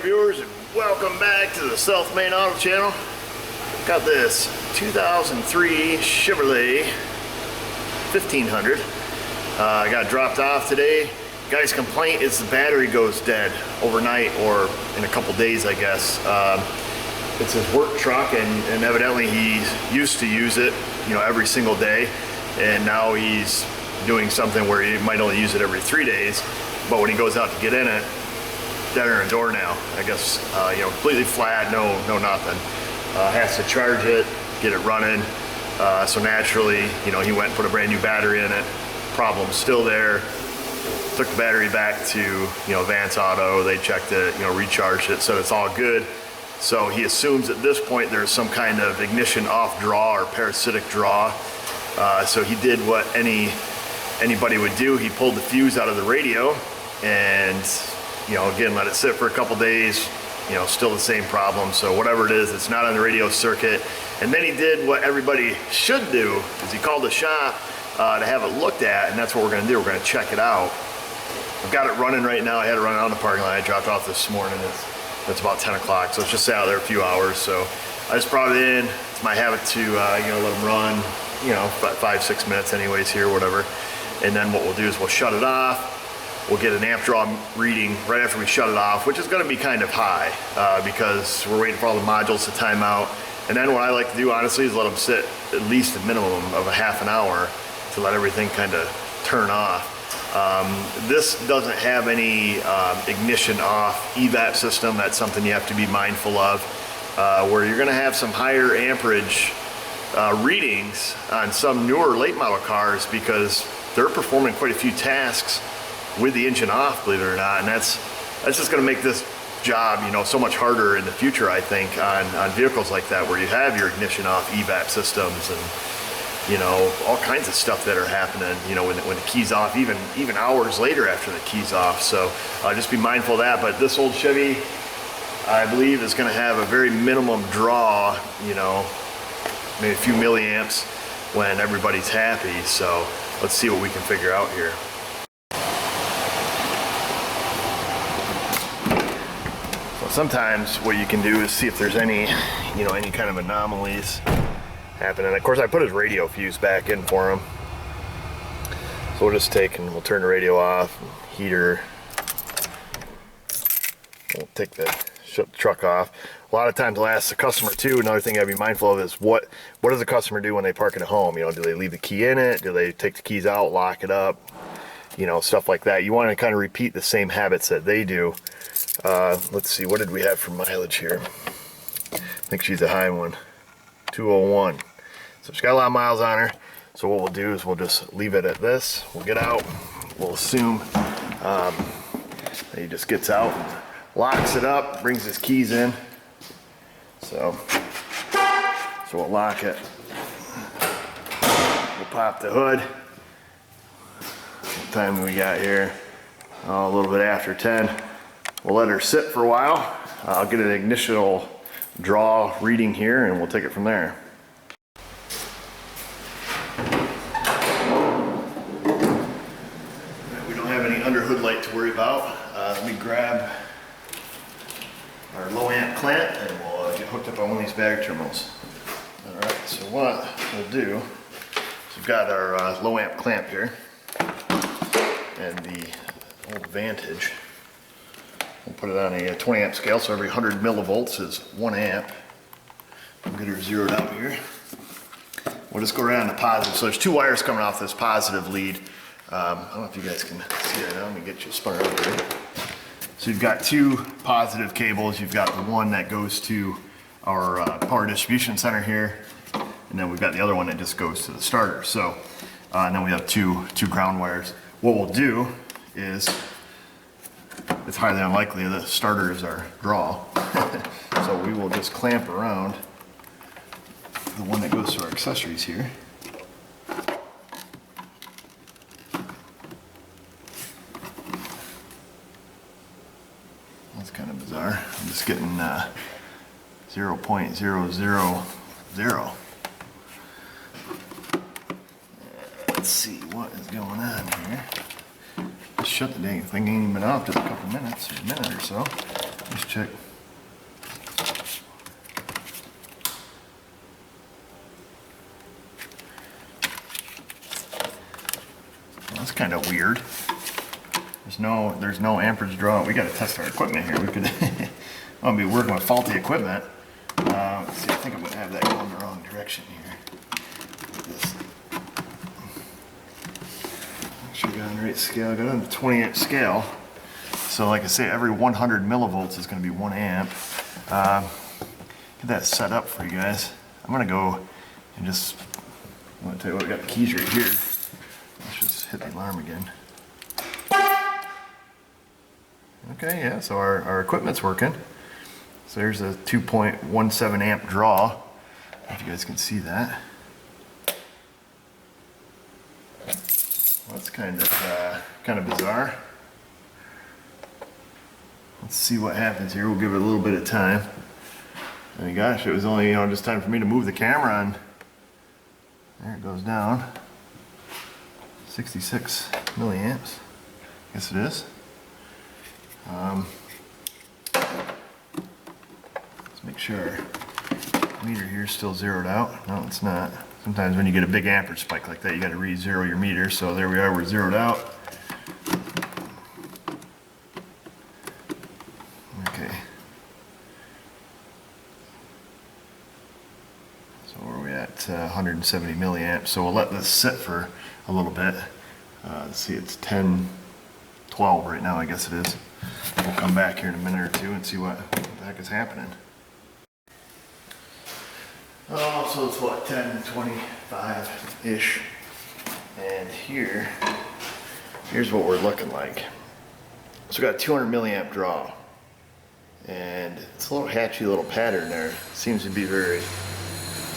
viewers, and welcome back to the Self-Made Auto Channel. Got this 2003 Chevrolet 1500. I got dropped off today. Guy's complaint is the battery goes dead overnight or in a couple days, I guess. It's his work truck, and evidently he used to use it, every single day, and now he's doing something where he might only use it every 3 days. But when he goes out to get in it, dead in a door now. I guess completely flat, no nothing. Has to charge it, get it running. So naturally, he went and put a brand new battery in it. Problem's still there. Took the battery back to Vanessa O. They checked it, recharged it, said it's all good. So he assumes at this point there's some kind of ignition off draw or parasitic draw. So he did what anybody would do. He pulled the fuse out of the radio and again, let it sit for a couple days, still the same problem. So whatever it is, it's not on the radio circuit. And then he did what everybody should do, is he called the shop to have it looked at, and that's what we're gonna do. We're gonna check it out. I've got it running right now. I had it run out in the parking lot. I dropped off this morning. It's about 10 o'clock, so it's just sat out there a few hours. So I just brought it in. It's my habit to let them run, 5-6 minutes anyways here, whatever. And then what we'll do is we'll shut it off. We'll get an amp draw reading right after we shut it off, which is going to be kind of high because we're waiting for all the modules to time out. And then what I like to do, honestly, is let them sit at least a minimum of a half an hour to let everything kind of turn off. This doesn't have any ignition off evap system. That's something you have to be mindful of, where you're going to have some higher amperage readings on some newer late model cars because they're performing quite a few tasks with the engine off, believe it or not, and that's just going to make this job, so much harder in the future, I think, on vehicles like that, where you have your ignition off evap systems and all kinds of stuff that are happening, when the key's off, even hours later after the key's off. So just be mindful of that. But this old Chevy, I believe, is going to have a very minimum draw, maybe a few milliamps when everybody's happy. So let's see what we can figure out here. Sometimes what you can do is see if there's any kind of anomalies happening. Of course, I put his radio fuse back in for him. So we'll just we'll turn the radio off, heater. We'll shut the truck off. A lot of times I'll ask the customer too, another thing I'd be mindful of is what does the customer do when they park it at home? Do they leave the key in it? Do they take the keys out, lock it up? Stuff like that. You want to kind of repeat the same habits that they do. Let's see, what did we have for mileage here? I think she's a high one, 201. So she's got a lot of miles on her. So what we'll do is we'll just leave it at this. We'll get out. We'll assume that he just gets out, locks it up, brings his keys in. So we'll lock it. We'll pop the hood. What time do we got here? A little bit after 10. We'll let her sit for a while. I'll get an ignition draw reading here and we'll take it from there. We don't have any under hood light to worry about. Let me grab our low amp clamp and we'll get hooked up on one of these battery terminals. Alright, so what we'll do is we've got our low amp clamp here and the old Vantage. We'll put it on a 20 amp scale, so every 100 millivolts is 1 amp. We'll get her zeroed out here. We'll just go around the positive. So there's 2 wires coming off this positive lead. I don't know if you guys can see that now. Let me get you spun around here. So you've got 2 positive cables. You've got the one that goes to our power distribution center here, and then we've got the other one that just goes to the starter. So, and then we have two ground wires. What we'll do is, it's highly unlikely the starter is our draw. So we will just clamp around the one that goes to our accessories here. That's kind of bizarre. I'm just getting 0.000. Let's see what is going on here. Just shut the dang thing, ain't even been off just a couple minutes, a minute or so. Let's check. That's kind of weird. There's no amperage draw. We got to test our equipment here. We could. I'm gonna be working with faulty equipment. Let's see. I think I'm gonna have that going the wrong direction here. This. Actually, got on the right scale. I got on the 20-amp scale. So, like I say, every 100 millivolts is gonna be 1 amp. Get that set up for you guys. I'm gonna go and just. I'm gonna tell you what. We got the keys right here. Let's just hit the alarm again. Okay, yeah, so our equipment's working. So there's a 2.17 amp draw, if you guys can see that. Well, that's kind of bizarre. Let's see what happens here. We'll give it a little bit of time. I mean, gosh, it was only just time for me to move the camera, and there it goes down. 66 milliamps. Guess it is. Let's make sure the meter here is still zeroed out. No, it's not. Sometimes when you get a big amperage spike like that, you got to re-zero your meter. So there we are, we're zeroed out. Okay. So where are we at? 170 milliamps. So we'll let this sit for a little bit. Let's see, it's 10:12 right now, I guess it is. We'll come back here in a minute or two and see what the heck is happening. Oh, so it's what, 10:25-ish. And here's what we're looking like. So we got a 200 milliamp draw. And it's a little hatchy little pattern there. Seems to be very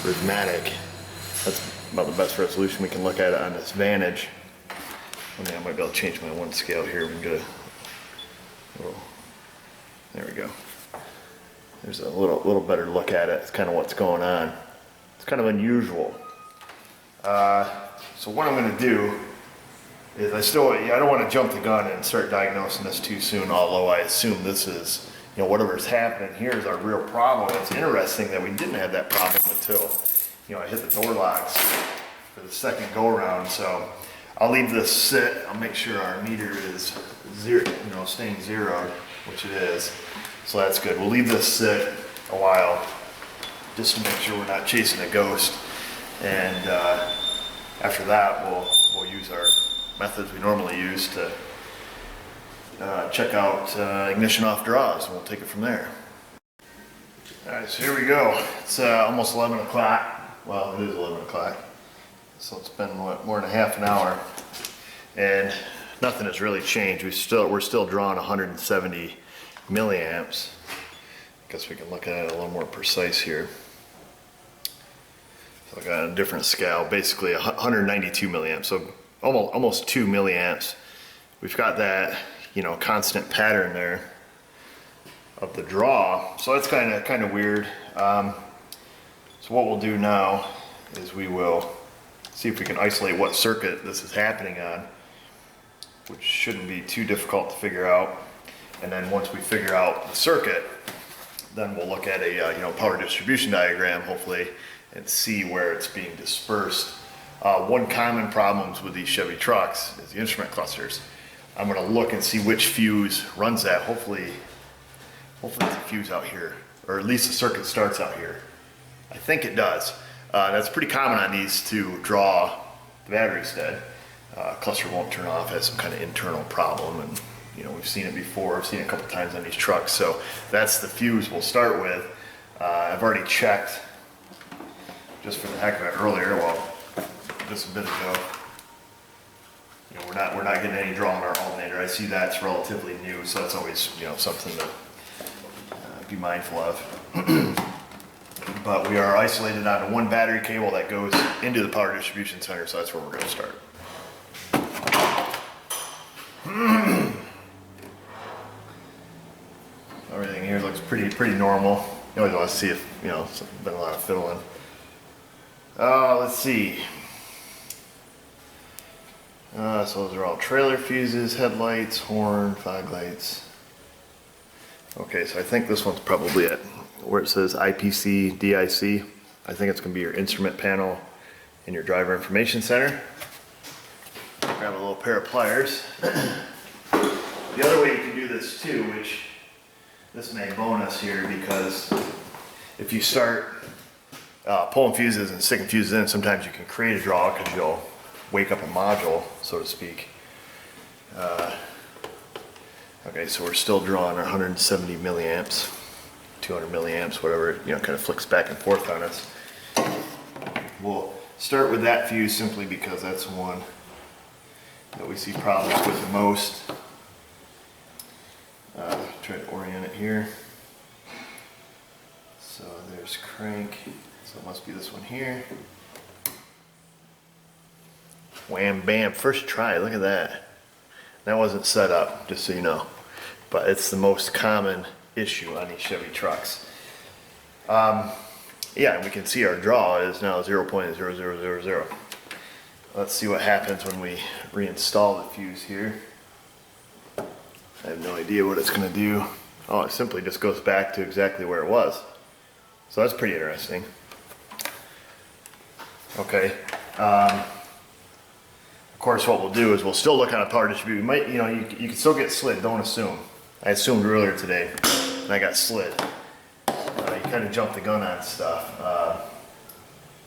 rhythmic. That's about the best resolution we can look at it on this Vantage. I mean, I might be able to change my one scale here. We can get a little, there we go. There's a little better look at it. It's kind of what's going on. It's kind of unusual. So what I'm going to do is I don't want to jump the gun and start diagnosing this too soon, although I assume this is, whatever's happening here is our real problem. It's interesting that we didn't have that problem until, I hit the door locks for the second go around. So I'll leave this sit. I'll make sure our meter is zero, staying zeroed, which it is. So that's good. We'll leave this sit a while just to make sure we're not chasing a ghost. And after that, we'll use our methods we normally use to check out ignition off draws, and we'll take it from there. All right, so here we go. It's almost 11 o'clock. Well, it is 11 o'clock. So it's been more than a half an hour, and nothing has really changed. We're still drawing 170 milliamps. I guess we can look at it a little more precise here. So I got a different scale, basically 192 milliamps, so almost 2 milliamps. We've got that, constant pattern there of the draw. So that's kind of weird. So what we'll do now is we will see if we can isolate what circuit this is happening on, which shouldn't be too difficult to figure out. And then once we figure out the circuit, then we'll look at a power distribution diagram, hopefully, and see where it's being dispersed. One common problem with these Chevy trucks is the instrument clusters. I'm going to look and see which fuse runs that. Hopefully it's a fuse out here, or at least the circuit starts out here. I think it does. That's pretty common on these to draw the batteries dead. Cluster won't turn off, has some kind of internal problem, and we've seen it before. I've seen it a couple times on these trucks. So that's the fuse we'll start with. I've already checked just for the heck of it earlier. Well, just a bit ago. We're not getting any draw on our alternator. I see that's relatively new, so that's always something to be mindful of. But we are isolated onto one battery cable that goes into the power distribution center, so that's where we're going to start. Everything here looks pretty normal. You always want to see if it's been a lot of fiddling. Let's see. So those are all trailer fuses, headlights, horn, fog lights. Okay, so I think this one's probably at where it says IPC, DIC. I think it's gonna be your instrument panel in your driver information center. Grab a little pair of pliers. The other way you can do this too, which this may bonus here, because if you start pulling fuses and sticking fuses in, sometimes you can create a draw because you'll wake up a module, so to speak. Okay, so we're still drawing our 170 milliamps, 200 milliamps, whatever, you know, kind of flicks back and forth on us. We'll start with that fuse simply because that's the one that we see problems with the most. Try to orient it here. So there's crank, so it must be this one here. Wham bam, first try, look at that. That wasn't set up, just so you know, but it's the most common issue on these Chevy trucks. Yeah, and we can see our draw is now 0.0000. Let's see what happens when we reinstall the fuse here. I have no idea what it's going to do. Oh, it simply just goes back to exactly where it was. So that's pretty interesting. Okay. Of course, what we'll do is we'll still look on a power distributor. You might, you know, you can still get slid. Don't assume. I assumed earlier today, and I got slid. You kind of jump the gun on stuff.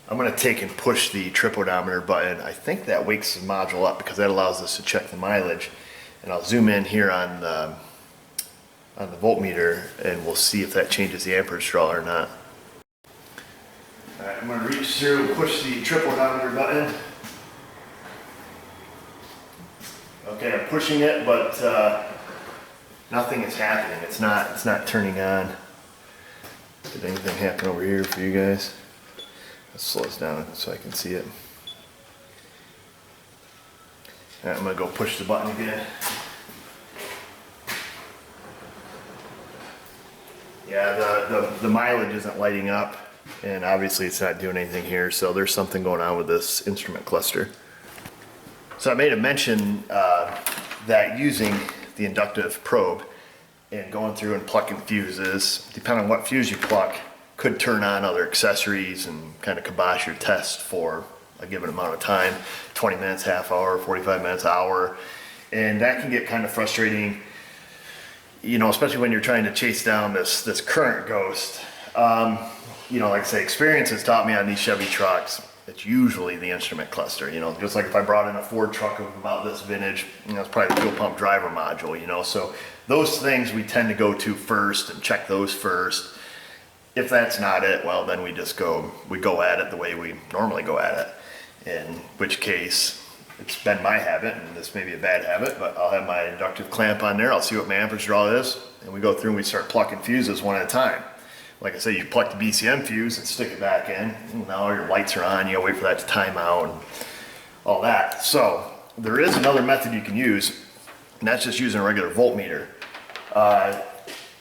I'm going to take and push the trip odometer button. I think that wakes the module up because that allows us to check the mileage. And I'll zoom in here on the voltmeter, and we'll see if that changes the amperage draw or not. All right, I'm going to reach through and push the trip odometer button. Okay, I'm pushing it, but nothing is happening. It's not turning on. Did anything happen over here for you guys? Let's slow this down so I can see it. All right, I'm gonna go push the button again. Yeah, the mileage isn't lighting up, and obviously it's not doing anything here, so there's something going on with this instrument cluster. So I made a mention that using the inductive probe and going through and plucking fuses, depending on what fuse you pluck, could turn on other accessories and kind of kibosh your test for a given amount of time, 20 minutes, half hour, 45 minutes, hour. And that can get kind of frustrating, you know, especially when you're trying to chase down this current ghost. You know, like I say, experience has taught me on these Chevy trucks, it's usually the instrument cluster, you know, just like if I brought in a Ford truck of about this vintage, you know, it's probably the fuel pump driver module, you know, so those things we tend to go to first and check those first. If that's not it, well, then we go at it the way we normally go at it, in which case it's been my habit, and this may be a bad habit, but I'll have my inductive clamp on there, I'll see what my amperage draw is, and we go through and we start plucking fuses one at a time. Like I say, you pluck the BCM fuse and stick it back in. Now your lights are on, you gotta wait for that to time out and all that. So there is another method you can use, and that's just using a regular voltmeter.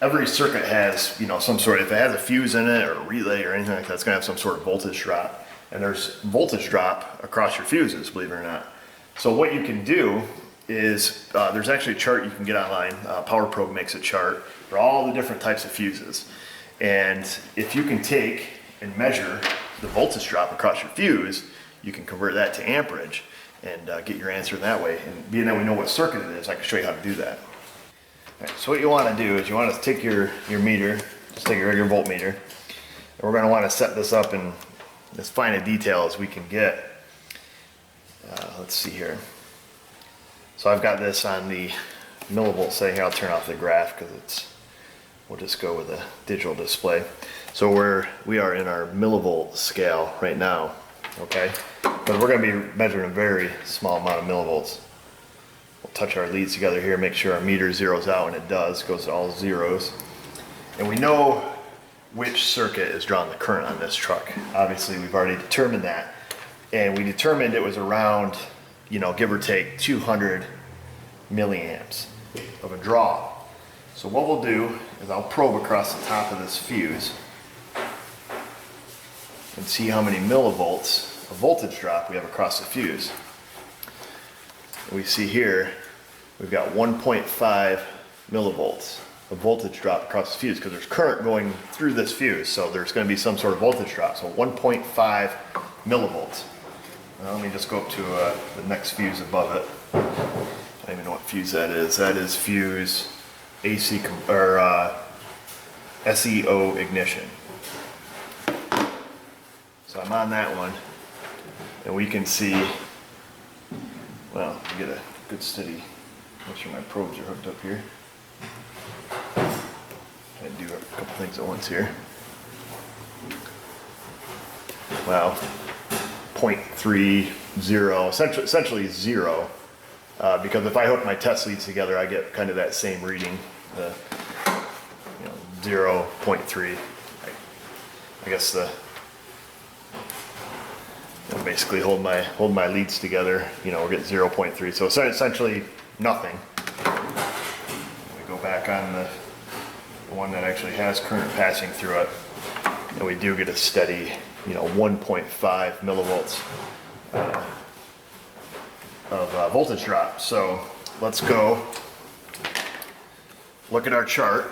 Every circuit has, you know, some sort of, if it has a fuse in it or a relay or anything like that, it's gonna have some sort of voltage drop. And there's voltage drop across your fuses, believe it or not. So what you can do is, there's actually a chart you can get online. Power Probe makes a chart for all the different types of fuses. And if you can take and measure the voltage drop across your fuse, you can convert that to amperage and get your answer that way. And being that we know what circuit it is, I can show you how to do that. All right, so what you want to do is you want to take your meter, just take your regular voltmeter, and we're going to want to set this up in as fine a detail as we can get. Let's see here. So I've got this on the millivolt setting here. I'll turn off the graph because we'll just go with a digital display. So we are in our millivolt scale right now, okay? But we're going to be measuring a very small amount of millivolts. We'll touch our leads together here, make sure our meter zeroes out, and it does, goes to all zeros. And we know which circuit is drawing the current on this truck. Obviously, we've already determined that. And we determined it was around, you know, give or take 200 milliamps of a draw. So what we'll do is I'll probe across the top of this fuse and see how many millivolts of voltage drop we have across the fuse. We see here we've got 1.5 millivolts a voltage drop across the fuse because there's current going through this fuse, so there's going to be some sort of voltage drop. So 1.5 millivolts. Now let me just go up to the next fuse above it. I don't even know what fuse that is. That is fuse AC or SEO ignition. So I'm on that one, and we can see. Well, get a good steady. Make sure my probes are hooked up here. I do a couple things at once here. Wow, 0.30, essentially 0. Because if I hook my test leads together, I get kind of that same reading, the 0.3. I guess basically hold my leads together. We'll get 0.3. So essentially nothing. We go back on the one that actually has current passing through it, and we do get a steady, 1.5 millivolts of voltage drop. So let's go look at our chart.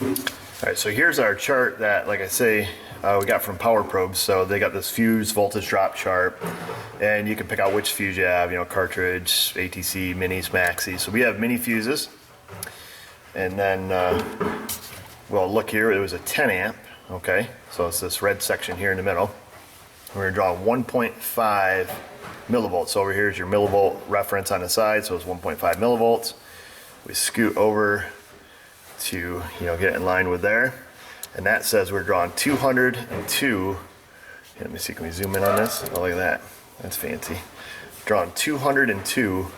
All right, so here's our chart that, like I say, we got from Power Probes. So they got this fuse voltage drop chart, and you can pick out which fuse you have, cartridge, ATC, minis, maxi. So we have mini fuses, and then well, look here, it was a 10 amp. Okay, so it's this red section here in the middle. We're gonna draw 1.5 millivolts. So over here is your millivolt reference on the side, so it's 1.5 millivolts. We scoot over to get in line with there, and that says we're drawing 202. Let me see, can we zoom in on this? Oh, look at that, that's fancy. Drawing 202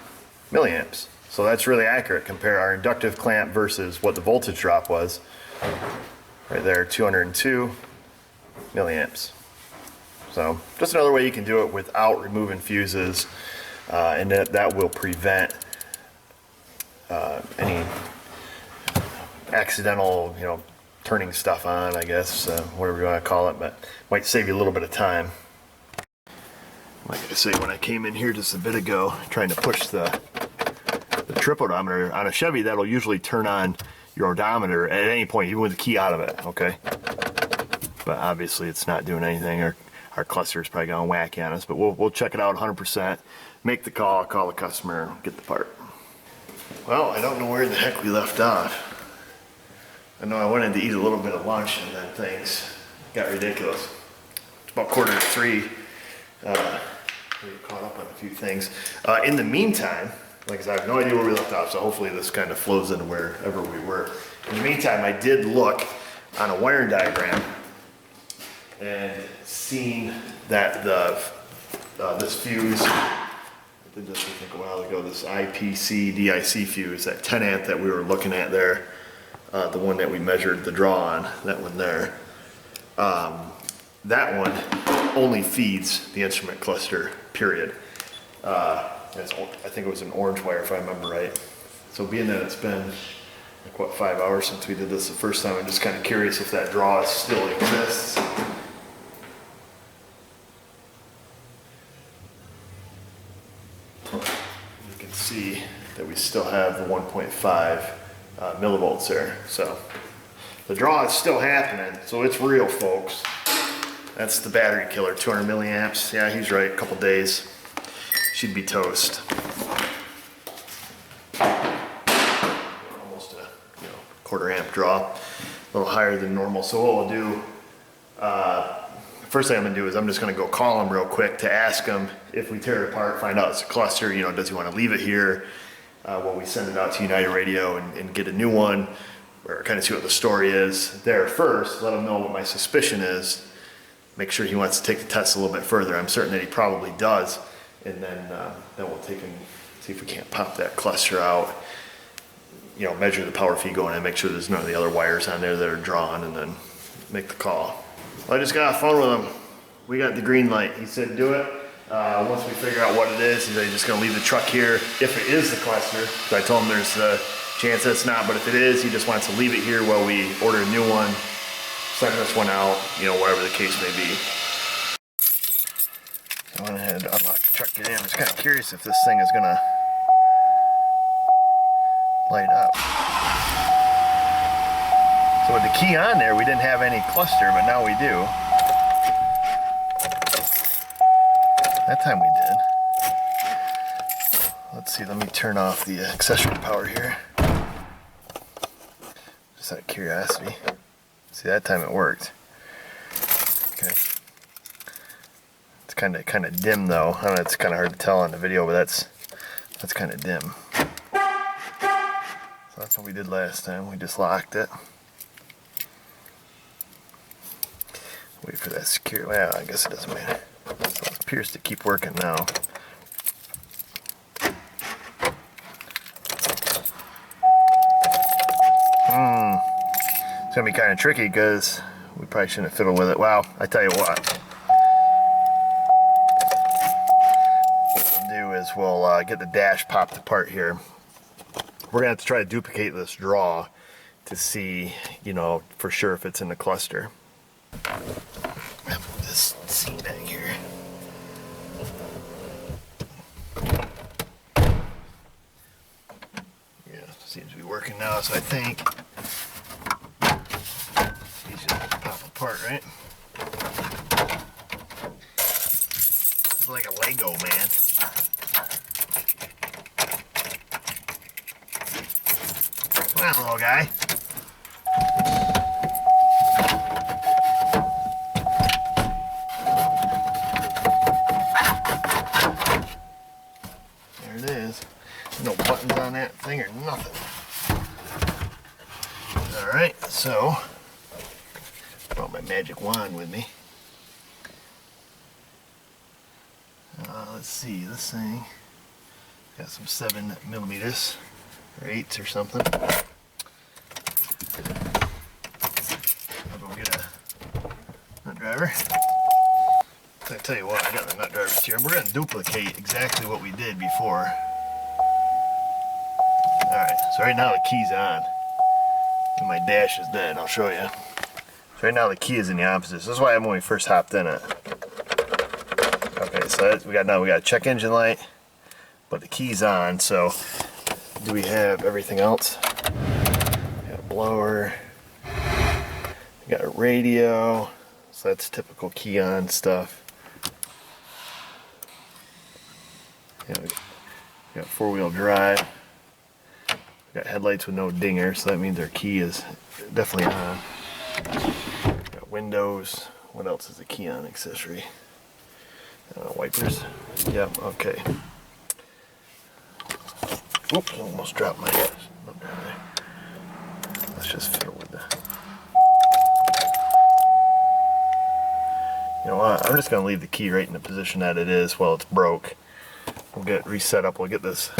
milliamps. So that's really accurate. Compare our inductive clamp versus what the voltage drop was. Right there, 202 milliamps. So just another way you can do it without removing fuses, and that will prevent any accidental, turning stuff on, I guess, whatever you want to call it, but might save you a little bit of time. Like I say, when I came in here just a bit ago, trying to push the trip odometer on a Chevy, that'll usually turn on your odometer at any point, even with the key out of it, okay? But obviously it's not doing anything. Our cluster's probably going wacky on us, but we'll check it out 100%, make the call the customer, get the part. Well, I don't know where the heck we left off. I know I went in to eat a little bit of lunch, and then things got ridiculous. It's about 2:45. We caught up on a few things. In the meantime, like I said, I have no idea where we left off, so hopefully this kind of flows into wherever we were. In the meantime, I did look on a wiring diagram and seen that this fuse, I did this I think a while ago, this IPC DIC fuse, that 10 amp that we were looking at there, the one that we measured the draw on, that one there, that one only feeds the instrument cluster, period. I think it was an orange wire if I remember right. So being that it's been like what, 5 hours since we did this the first time, I'm just kind of curious if that draw still exists. You can see that we still have the 1.5 millivolts there. So the draw is still happening, so it's real, folks. That's the battery killer, 200 milliamps. Yeah, he's right, a couple days. She'd be toast. Almost a quarter amp draw, a little higher than normal. So what we'll do, first thing I'm gonna do is I'm just gonna go call him real quick to ask him if we tear it apart, find out it's a cluster, does he wanna leave it here while we send it out to United Radio and get a new one, or kind of see what the story is there first, let him know what my suspicion is, make sure he wants to take the test a little bit further. I'm certain that he probably does. And then we'll take and see if we can't pop that cluster out, measure the power feed going in, make sure there's none of the other wires on there that are drawn, and then make the call. Well, I just got off the phone with him. We got the green light. He said do it. Once we figure out what it is, he said he's just going to leave the truck here if it is the cluster. So I told him there's a chance that it's not, but if it is, he just wants to leave it here while we order a new one, send this one out, whatever the case may be. I went ahead and unlocked the truck, get in. I was kind of curious if this thing is gonna light up. So with the key on there, we didn't have any cluster, but now we do. That time we did. Let's see, let me turn off the accessory power here. Just out of curiosity. See, that time it worked. Okay. It's kind of dim though. I don't know, it's kind of hard to tell on the video, but that's kind of dim. So that's what we did last time. We just locked it. Wait for that secure. Well, I guess it doesn't matter. So it appears to keep working now. It's gonna be kind of tricky because we probably shouldn't have fiddled with it. Wow, I tell you what we'll do is we'll get the dash popped apart here. We're gonna have to try to duplicate this draw to see, you know, for sure if it's in the cluster. Put this seam back here. Yeah, seems to be working now, so I think these just pop apart, right? It's like a Lego, man. Come on, little guy. There it is. No buttons on that thing or nothing. Alright, so brought my magic wand with me. Let's see, this thing got some 7mm or 8s or something. I'll go get a nut driver. I tell you what, I got the nut drivers here. We're going to duplicate exactly what we did before. Alright, so right now the key's on. And my dash is dead, I'll show you. So right now the key is in the opposite. So this is why when we first hopped in it. Okay, so we got a check engine light, but the key's on. So do we have everything else? We got a blower. We got a radio. So that's typical key on stuff. Yeah, we got 4-wheel drive. We got headlights with no dinger, so that means our key is definitely on. Got windows. What else is a key on accessory? Wipers. Yep, okay. Oops, almost dropped my nut driver. Let's just fiddle with that. You know what? I'm just going to leave the key right in the position that it is while it's broke. We'll get it reset up. We'll get this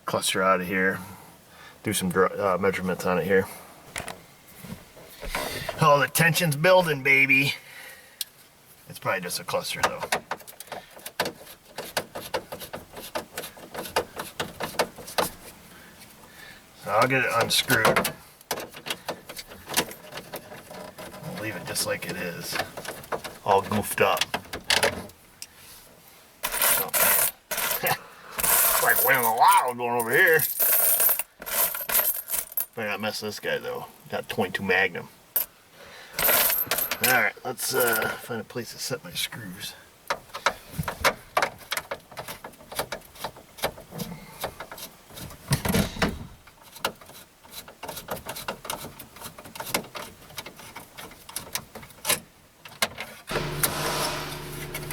cluster out of here. Do some measurements on it here. Oh, the tension's building, baby. It's probably just a cluster, though. So I'll get it unscrewed. I'll leave it just like it is, all goofed up. Oh. It's like winning the lotto going over here. I gotta mess this guy, though. Got 22 Magnum. Alright, let's find a place to set my screws.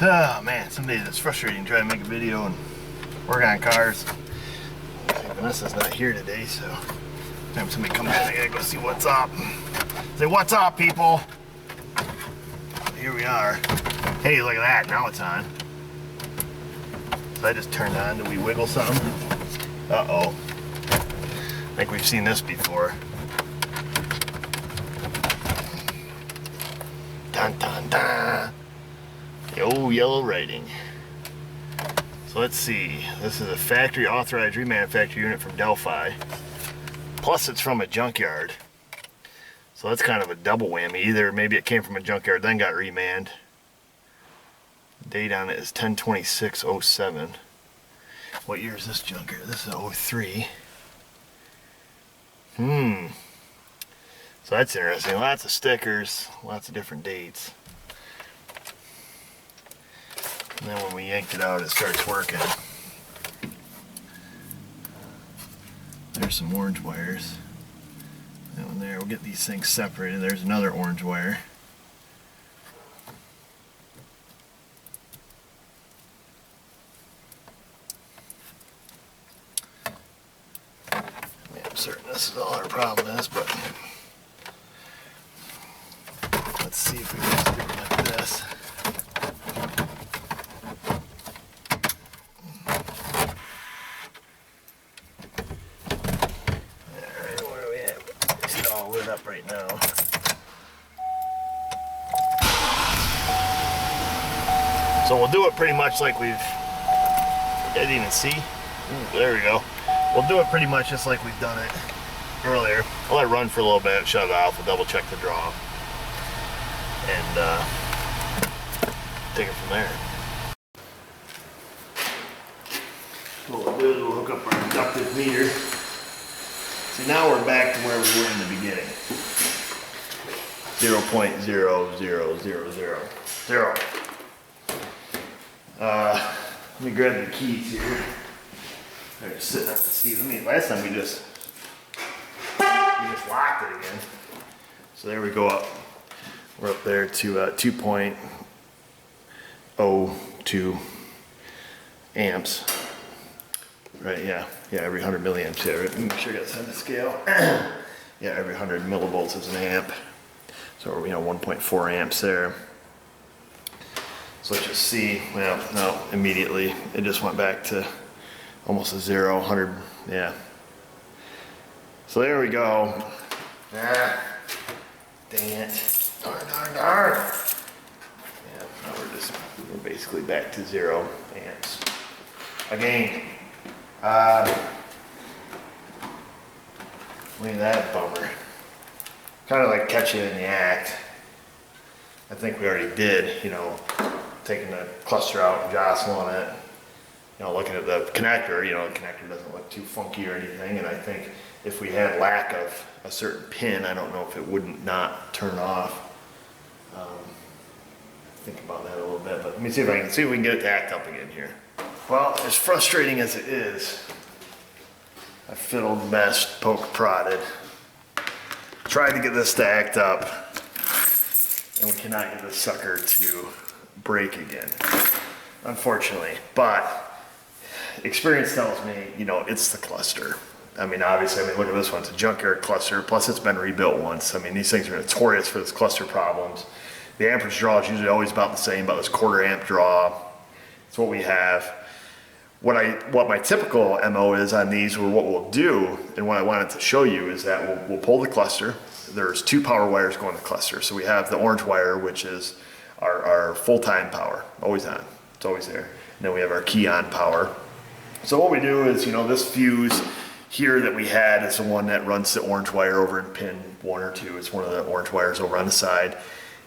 Oh man, some days it's frustrating trying to make a video and work on cars. Vanessa's not here today, so time somebody comes in, I gotta go see what's up. Say, what's up, people? Here we are. Hey, look at that, now it's on. So I just turned on. Do we wiggle something? Uh-oh. I think we've seen this before. Dun dun dun. The old yellow writing. So let's see. This is a factory authorized remanufactured unit from Delphi. Plus it's from a junkyard. So that's kind of a double whammy. Either maybe it came from a junkyard then got remanned. Date on it is 10/26/07. What year is this junkyard? This is 03. So that's interesting. Lots of stickers, lots of different dates. And then when we yanked it out, it starts working. There's some orange wires. That one there. We'll get these things separated. There's another orange wire. I'm certain this is all our problem is, but let's see if we can just do it like this. Alright, where are we at? It's all lit up right now. So we'll do it pretty much like we've, I didn't even see. Ooh, there we go. We'll do it pretty much just like we've done it earlier. I'll let it run for a little bit, shut it off, we'll double check the draw, and take it from there. What we'll do is we'll hook up our inductive meter. See, now we're back to where we were in the beginning. 0.00000. Let me grab the keys here. They're just sitting up the seat. Last time we just locked it again. So there we go up. We're up there to 2.02 amps. Right, yeah, every 100 milliamps. Yeah, right. Make sure I got this on the scale. Yeah, every 100 millivolts is an amp. So 1.4 amps there. So let's just see. Well, no, immediately it just went back to almost a 0, 100, yeah. So there we go. Ah, dang it. Darn. Yeah, now we're basically back to 0 amps. Again, look at that bummer. Kind of like catch you in the act. I think we already did, taking the cluster out and jostling it. Looking at the connector, the connector doesn't look too funky or anything, and I think if we had lack of a certain pin, I don't know if it wouldn't not turn off. Think about that a little bit, but let me see if we can get it to act up again here. Well, as frustrating as it is, I fiddled, messed, poked, prodded, tried to get this to act up, and we cannot get this sucker to break again, unfortunately. But experience tells me, it's the cluster. Obviously, look at this one. It's a junkyard cluster, plus it's been rebuilt once. These things are notorious for this cluster problems. The amperage draw is usually always about the same, about this quarter amp draw. It's what we have. What my typical MO is on these, or what we'll do, and what I wanted to show you, is that we'll pull the cluster. There's 2 power wires going to the cluster. So we have the orange wire, which is our full-time power, always on. It's always there. And then we have our key on power. So what we do is, this fuse here that we had is the one that runs the orange wire over in pin 1 or 2. It's one of the orange wires over on the side.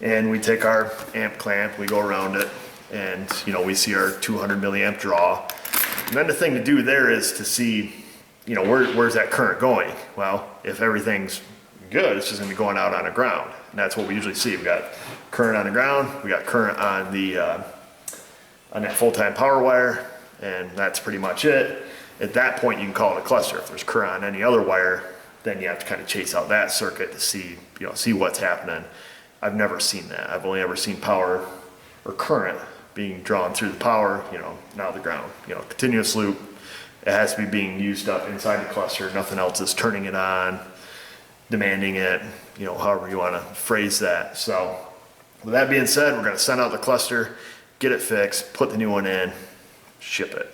And we take our amp clamp, we go around it, and we see our 200 milliamp draw. And then the thing to do there is to see, where's that current going? Well, if everything's good, it's just gonna be going out on the ground. And that's what we usually see. We've got current on the ground, we got current on on that full-time power wire, and that's pretty much it. At that point, you can call it a cluster. If there's current on any other wire, then you have to kind of chase out that circuit to see, see what's happening. I've never seen that. I've only ever seen power or current being drawn through the power, now the ground. Continuous loop. It has to be being used up inside the cluster. Nothing else is turning it on, demanding it, however you want to phrase that. So with that being said, we're going to send out the cluster, get it fixed, put the new one in, ship it.